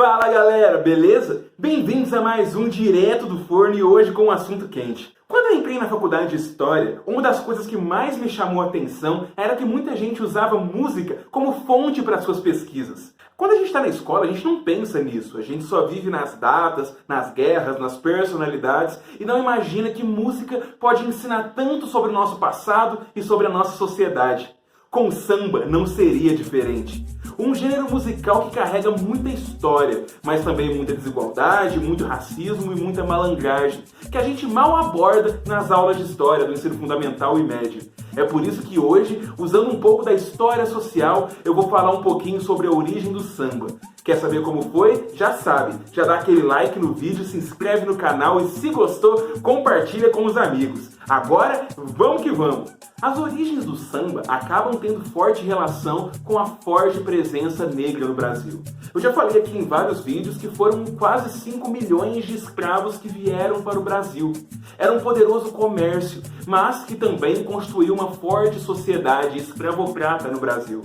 Fala galera, beleza? Bem-vindos a mais um Direto do Forno e hoje com um assunto quente. Quando eu entrei na faculdade de História, uma das coisas que mais me chamou a atenção era que muita gente usava música como fonte para suas pesquisas. Quando a gente está na escola, a gente não pensa nisso, a gente só vive nas datas, nas guerras, nas personalidades e não imagina que música pode ensinar tanto sobre o nosso passado e sobre a nossa sociedade. Com o samba não seria diferente. Um gênero musical que carrega muita história, mas também muita desigualdade, muito racismo e muita malandragem, que a gente mal aborda nas aulas de história do ensino fundamental e médio. É por isso que hoje, usando um pouco da história social, eu vou falar um pouquinho sobre a origem do samba. Quer saber como foi? Já sabe. Já dá aquele like no vídeo, se inscreve no canal e se gostou, compartilha com os amigos. Agora, vamos que vamos! As origens do samba acabam tendo forte relação com a forte presença negra no Brasil. Eu já falei aqui em vários vídeos que foram quase 5 milhões de escravos que vieram para o Brasil. Era um poderoso comércio, mas que também construiu uma forte sociedade escravocrata no Brasil.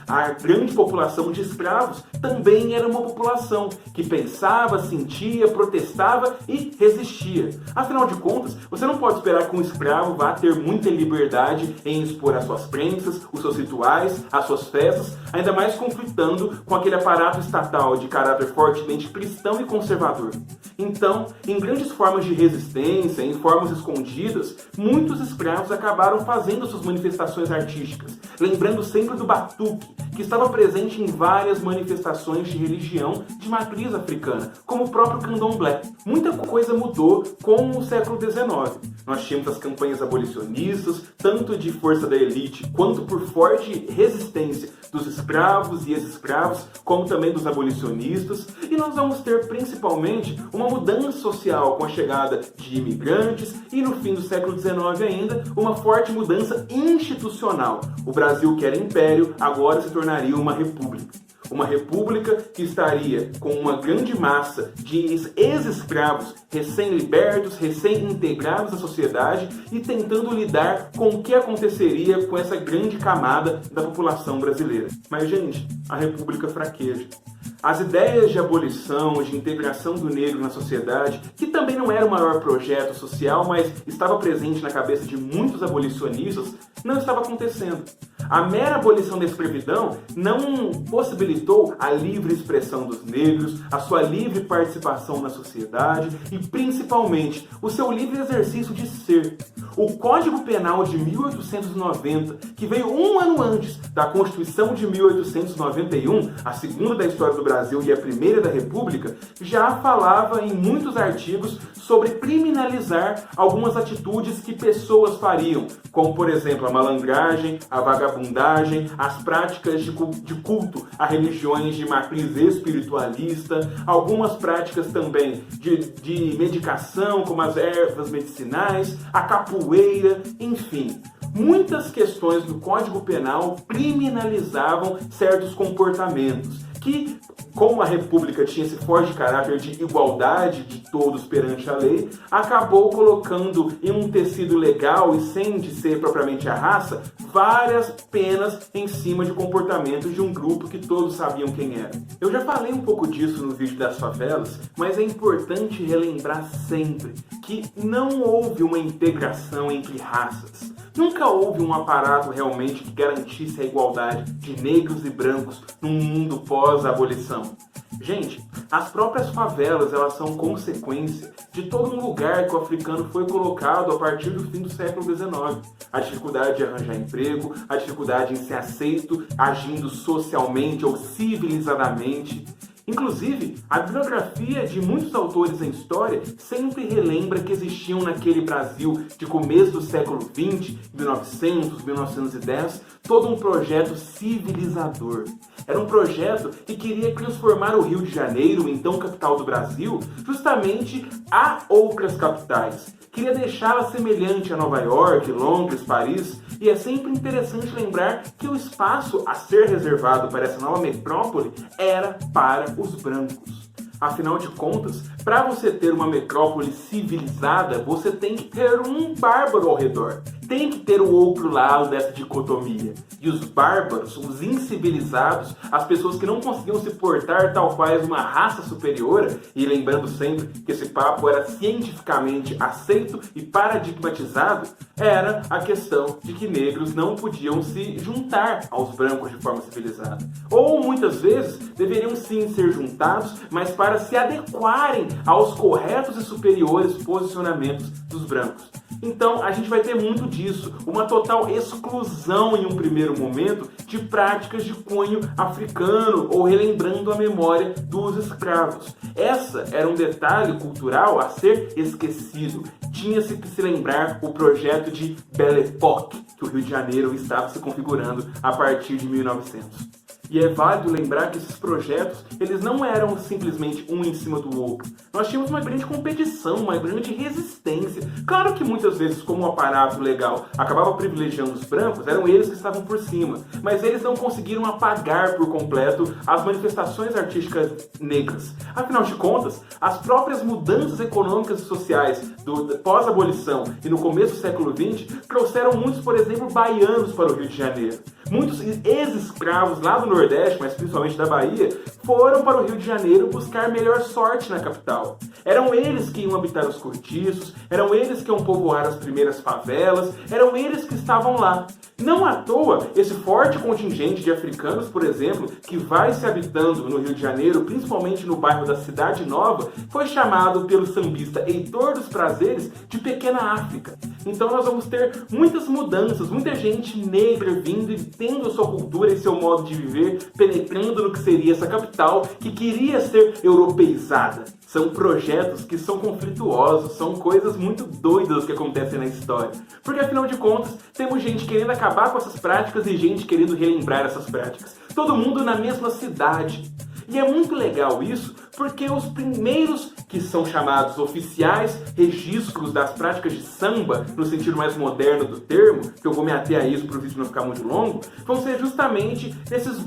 A grande população de escravos também era uma população que pensava, sentia, protestava e resistia. Afinal de contas, você não pode esperar que um escravo vá ter muita liberdade em expor as suas crenças, os seus rituais, as suas festas, ainda mais conflitando com aquele aparato estatal de caráter fortemente cristão e conservador. Então, em grandes formas de resistência, em formas escondidas, muitos escravos acabaram fazendo suas manifestações artísticas, lembrando sempre do batuque, que estava presente em várias manifestações de religião de matriz africana, como o próprio candomblé. Muita coisa mudou com o século XIX. Nós tínhamos as campanhas abolicionistas, tanto de força da elite, quanto por forte resistência dos escravos e ex-escravos, como também dos abolicionistas, e nós vamos ter principalmente uma mudança social com a chegada de imigrantes e no fim do século XIX ainda, uma forte mudança institucional. O Brasil, que era império, agora se tornaria uma república. Uma república que estaria com uma grande massa de ex-escravos recém-libertos, recém-integrados à sociedade e tentando lidar com o que aconteceria com essa grande camada da população brasileira. Mas, gente, a república fraqueja. As ideias de abolição, de integração do negro na sociedade, que também não era o maior projeto social, mas estava presente na cabeça de muitos abolicionistas, não estava acontecendo. A mera abolição da escravidão não possibilitou a livre expressão dos negros, a sua livre participação na sociedade e, principalmente, o seu livre exercício de ser. O Código Penal de 1890, que veio um ano antes da Constituição de 1891, a segunda da história do Brasil e a primeira da República, já falava em muitos artigos sobre criminalizar algumas atitudes que pessoas fariam, como, por exemplo, a malandragem, a vagabundagem, as práticas de culto a religiões de matriz espiritualista, algumas práticas também de medicação, como as ervas medicinais, a capoeira, enfim. Muitas questões do Código Penal criminalizavam certos comportamentos que, como a República tinha esse forte caráter de igualdade de todos perante a lei, acabou colocando em um tecido legal e sem de ser propriamente a raça, várias penas em cima de comportamento de um grupo que todos sabiam quem era. Eu já falei um pouco disso no vídeo das favelas, mas é importante relembrar sempre que não houve uma integração entre raças. Nunca houve um aparato realmente que garantisse a igualdade de negros e brancos num mundo pós-abolição. Gente, as próprias favelas, elas são consequência de todo um lugar que o africano foi colocado a partir do fim do século XIX. A dificuldade de arranjar emprego, a dificuldade em ser aceito, agindo socialmente ou civilizadamente. Inclusive, a bibliografia de muitos autores em história sempre relembra que existiam naquele Brasil de começo do século XX, 1900, 1910, todo um projeto civilizador. Era um projeto que queria transformar o Rio de Janeiro, então capital do Brasil, justamente a outras capitais. Queria deixá-la semelhante a Nova York, Londres, Paris, e é sempre interessante lembrar que o espaço a ser reservado para essa nova metrópole era para os brancos. Afinal de contas, para você ter uma metrópole civilizada, você tem que ter um bárbaro ao redor. Tem que ter o outro lado dessa dicotomia. E os bárbaros, os incivilizados, as pessoas que não conseguiam se portar tal qual uma raça superior, e lembrando sempre que esse papo era cientificamente aceito e paradigmatizado, era a questão de que negros não podiam se juntar aos brancos de forma civilizada. Ou muitas vezes deveriam sim ser juntados, mas para se adequarem aos corretos e superiores posicionamentos dos brancos. Então a gente vai ter muito disso, uma total exclusão em um primeiro momento de práticas de cunho africano ou relembrando a memória dos escravos. Essa era um detalhe cultural a ser esquecido. Tinha-se que se lembrar o projeto de Belle Époque, que o Rio de Janeiro estava se configurando a partir de 1900. E é válido lembrar que esses projetos, eles não eram simplesmente um em cima do outro. Nós tínhamos uma grande competição, uma grande resistência. Claro que muitas vezes, como o aparato legal acabava privilegiando os brancos, eram eles que estavam por cima. Mas eles não conseguiram apagar por completo as manifestações artísticas negras. Afinal de contas, as próprias mudanças econômicas e sociais do pós-abolição e no começo do século XX trouxeram muitos, por exemplo, baianos para o Rio de Janeiro. Muitos ex-escravos lá do Nordeste, mas principalmente da Bahia, foram para o Rio de Janeiro buscar melhor sorte na capital. Eram eles que iam habitar os cortiços, eram eles que iam povoar as primeiras favelas, eram eles que estavam lá. Não à toa, esse forte contingente de africanos, por exemplo, que vai se habitando no Rio de Janeiro, principalmente no bairro da Cidade Nova, foi chamado pelo sambista Heitor dos Prazeres de Pequena África. Então nós vamos ter muitas mudanças, muita gente negra vindo e tendo a sua cultura e seu modo de viver, penetrando no que seria essa capital que queria ser europeizada. São projetos que são conflituosos, são coisas muito doidas que acontecem na história. Porque afinal de contas, temos gente querendo acabar com essas práticas e gente querendo relembrar essas práticas. Todo mundo na mesma cidade. E é muito legal isso, porque os primeiros que são chamados oficiais registros das práticas de samba, no sentido mais moderno do termo, que eu vou me ater a isso para o vídeo não ficar muito longo, vão ser justamente nesses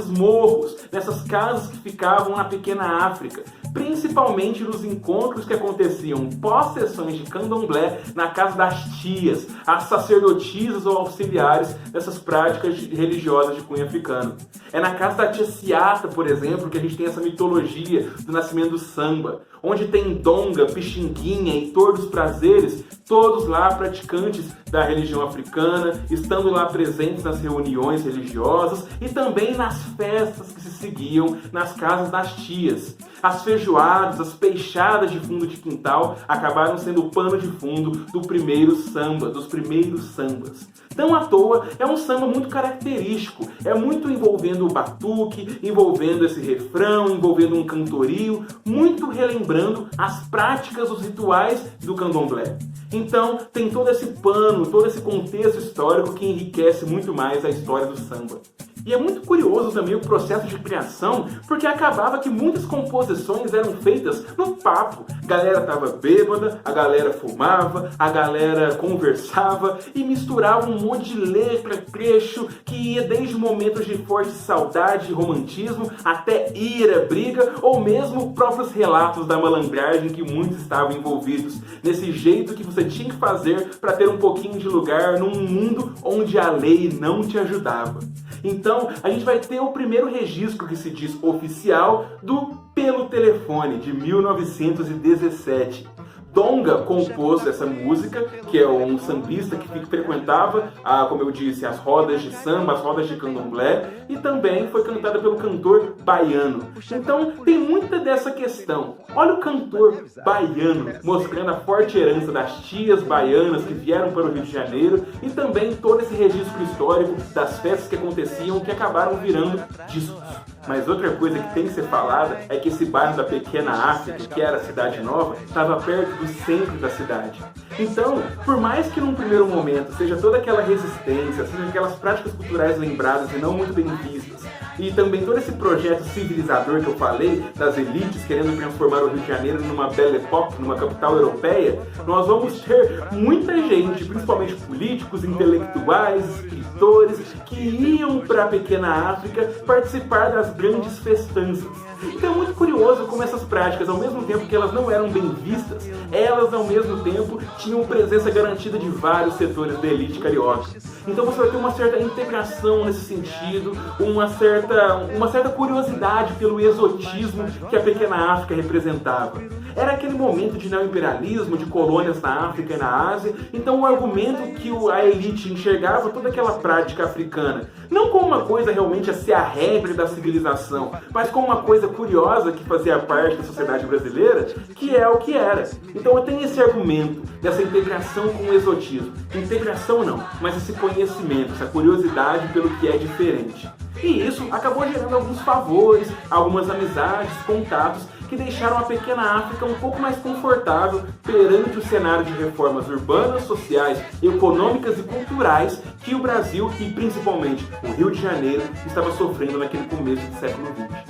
morros, nessas casas que ficavam na Pequena África, principalmente nos encontros que aconteciam pós-sessões de candomblé na casa das tias, as sacerdotisas ou auxiliares dessas práticas religiosas de cunho africano. É na casa da tia Ciata, por exemplo, que a gente tem essa mitologia do nascimento do samba, onde tem Donga, Pixinguinha, Heitor dos Prazeres, todos lá praticantes da religião africana, estando lá presentes nas reuniões religiosas e também nas festas que se seguiam nas casas das tias. As feijoadas, as peixadas de fundo de quintal acabaram sendo o pano de fundo do primeiro samba, dos primeiros sambas. Não à toa, é um samba muito característico, é muito envolvendo o batuque, envolvendo esse refrão, envolvendo um cantorio, muito relembrando as práticas, os rituais do candomblé. Então, tem todo esse pano, todo esse contexto histórico que enriquece muito mais a história do samba. E é muito curioso também o processo de criação, porque acabava que muitas composições eram feitas no papo. A galera tava bêbada, a galera fumava, a galera conversava e misturava um monte de letra, trecho, que ia desde momentos de forte saudade e romantismo até ira, briga ou mesmo próprios relatos da malandragem que muitos estavam envolvidos, nesse jeito que você tinha que fazer para ter um pouquinho de lugar num mundo onde a lei não te ajudava. Então, a gente vai ter o primeiro registro que se diz oficial do Pelo Telefone, de 1917. Donga compôs essa música, que é um sambista que frequentava, como eu disse, as rodas de samba, as rodas de candomblé, e também foi cantada pelo cantor baiano. Então tem muita dessa questão. Olha o cantor baiano mostrando a forte herança das tias baianas que vieram para o Rio de Janeiro e também todo esse registro histórico das festas que aconteciam que acabaram virando discos. Mas outra coisa que tem que ser falada é que esse bairro da Pequena África, que era a Cidade Nova, estava perto do centro da cidade. Então, por mais que num primeiro momento seja toda aquela resistência, sejam aquelas práticas culturais lembradas e não muito bem vistas, e também todo esse projeto civilizador que eu falei, das elites querendo transformar o Rio de Janeiro numa Belle Époque, numa capital europeia, nós vamos ter muita gente, principalmente políticos, intelectuais, escritores, que iam para a Pequena África participar das grandes festanças. Então é muito curioso como como essas práticas, ao mesmo tempo que elas não eram bem vistas, elas ao mesmo tempo tinham presença garantida de vários setores da elite carioca. Então você vai ter uma certa integração nesse sentido, uma certa curiosidade pelo exotismo que a pequena África representava. Era aquele momento de neoimperialismo, de colônias na África e na Ásia, então o argumento que a elite enxergava toda aquela prática africana, não como uma coisa realmente a ser a regra da civilização, mas como uma coisa curiosa que fazia parte da sociedade brasileira, que é o que era. Então eu tenho esse argumento dessa integração com o exotismo. Integração não, mas esse conhecimento, essa curiosidade pelo que é diferente. E isso acabou gerando alguns favores, algumas amizades, contatos, que deixaram a pequena África um pouco mais confortável perante o cenário de reformas urbanas, sociais, econômicas e culturais que o Brasil e principalmente o Rio de Janeiro estava sofrendo naquele começo do século XX.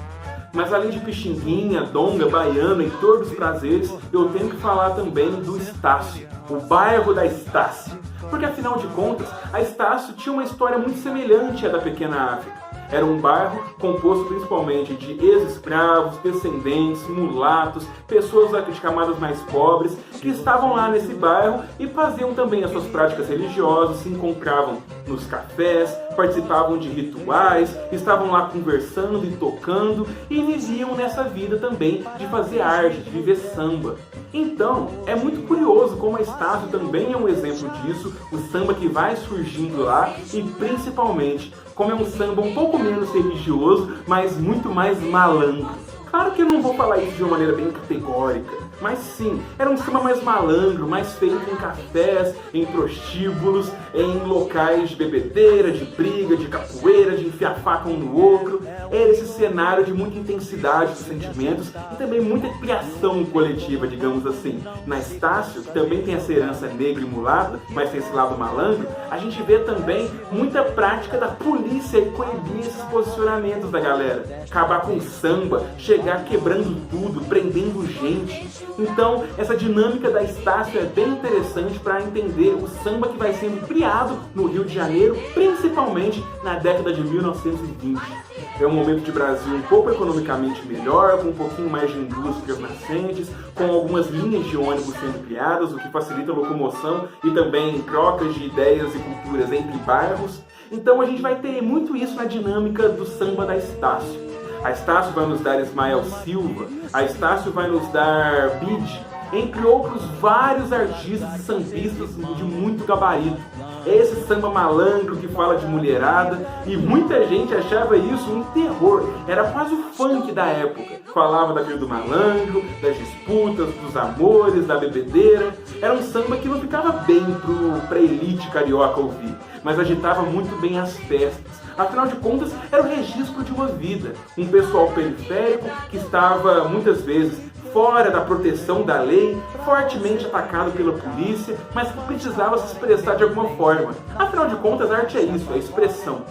Mas além de Pixinguinha, Donga, Baiana e Torres dos Prazeres, eu tenho que falar também do Estácio, o bairro da Estácio. Porque afinal de contas, a Estácio tinha uma história muito semelhante à da pequena África. Era um bairro composto principalmente de ex-escravos, descendentes, mulatos, pessoas de camadas mais pobres que estavam lá nesse bairro e faziam também as suas práticas religiosas, se encontravam nos cafés, participavam de rituais, estavam lá conversando e tocando e viviam nessa vida também de fazer arte, de viver samba. Então, é muito curioso como a Estácio também é um exemplo disso, o samba que vai surgindo lá e principalmente como é um samba um pouco menos religioso, mas muito mais malandro. Claro que eu não vou falar isso de uma maneira bem categórica, mas sim, era um samba mais malandro, mais feito em cafés, em prostíbulos, em locais de bebedeira, de briga, de capoeira, de enfiar faca um no outro. Era esse cenário de muita intensidade dos sentimentos e também muita criação coletiva, digamos assim. Na Estácio, que também tem essa herança negra e mulata, mas tem esse lado malandro, a gente vê também muita prática da polícia e coibir esses posicionamentos da galera. Acabar com o samba, chegar quebrando tudo, prendendo gente. Então, essa dinâmica da Estácio é bem interessante para entender o samba que vai sendo criado no Rio de Janeiro, principalmente na década de 1920. É um momento de Brasil um pouco economicamente melhor, com um pouquinho mais de indústrias nascentes, com algumas linhas de ônibus sendo criadas, o que facilita a locomoção e também trocas de ideias e culturas entre bairros. Então a gente vai ter muito isso na dinâmica do samba da Estácio. A Estácio vai nos dar Ismael Silva, a Estácio vai nos dar Bid, entre outros vários artistas e sambistas de muito gabarito. É esse samba malandro que fala de mulherada e muita gente achava isso um terror. Era quase o funk da época. Falava da vida do malandro, das disputas, dos amores, da bebedeira. Era um samba que não ficava bem pra elite carioca ouvir, mas agitava muito bem as festas. Afinal de contas, era o registro de uma vida. Um pessoal periférico que estava, muitas vezes, fora da proteção da lei, fortemente atacado pela polícia, mas que precisava se expressar de alguma forma. Afinal de contas, a arte é isso, é expressão.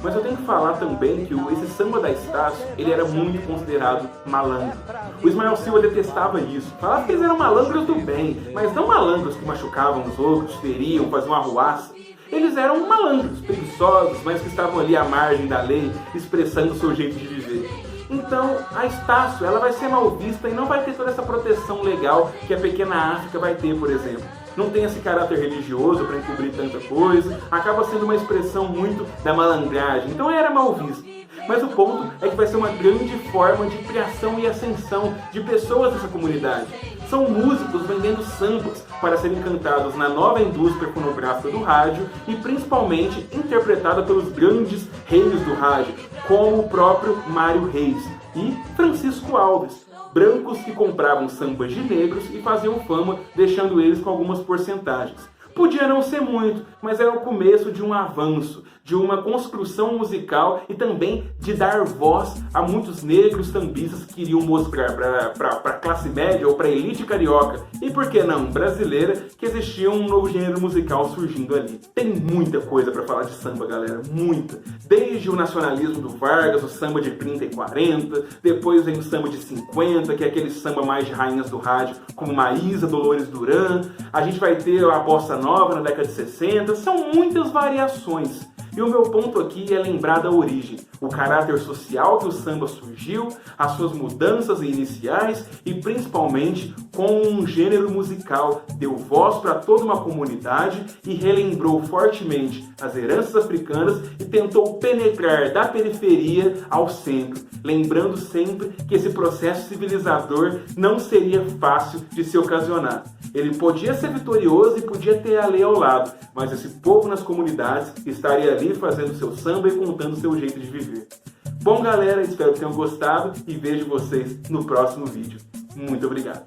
Mas eu tenho que falar também que esse samba da Estácio, ele era muito considerado malandro. O Ismael Silva detestava isso. Falava que eles eram malandros do bem, mas não malandros que machucavam os outros, feriam, faziam arruaça. Eles eram malandros, preguiçosos, mas que estavam ali à margem da lei, expressando o seu jeito de viver. Então, a Estácio, ela vai ser mal vista e não vai ter toda essa proteção legal que a pequena África vai ter, por exemplo. Não tem esse caráter religioso para encobrir tanta coisa, acaba sendo uma expressão muito da malandragem, então era mal visto. Mas o ponto é que vai ser uma grande forma de criação e ascensão de pessoas dessa comunidade. São músicos vendendo sambas para serem cantados na nova indústria fonográfica do rádio e principalmente interpretada pelos grandes reis do rádio, como o próprio Mário Reis e Francisco Alves, brancos que compravam sambas de negros e faziam fama, deixando eles com algumas porcentagens. Podia não ser muito, mas era o começo de um avanço, de uma construção musical e também de dar voz a muitos negros sambistas que queriam mostrar para a classe média ou para a elite carioca, e por que não brasileira, que existia um novo gênero musical surgindo ali. Tem muita coisa para falar de samba, galera, muita. Desde o nacionalismo do Vargas, o samba de 30 e 40, depois vem o samba de 50, que é aquele samba mais de rainhas do rádio, como Maísa, Dolores Duran. A gente vai ter a bossa nova na década de 60, são muitas variações. E o meu ponto aqui é lembrar da origem, o caráter social que o samba surgiu, as suas mudanças iniciais e principalmente como um gênero musical deu voz para toda uma comunidade e relembrou fortemente as heranças africanas e tentou penetrar da periferia ao centro, lembrando sempre que esse processo civilizador não seria fácil de se ocasionar. Ele podia ser vitorioso e podia ter a lei ao lado, mas esse povo nas comunidades estaria ali fazendo seu samba e contando seu jeito de viver. Bom, galera, espero que tenham gostado e vejo vocês no próximo vídeo. Muito obrigado!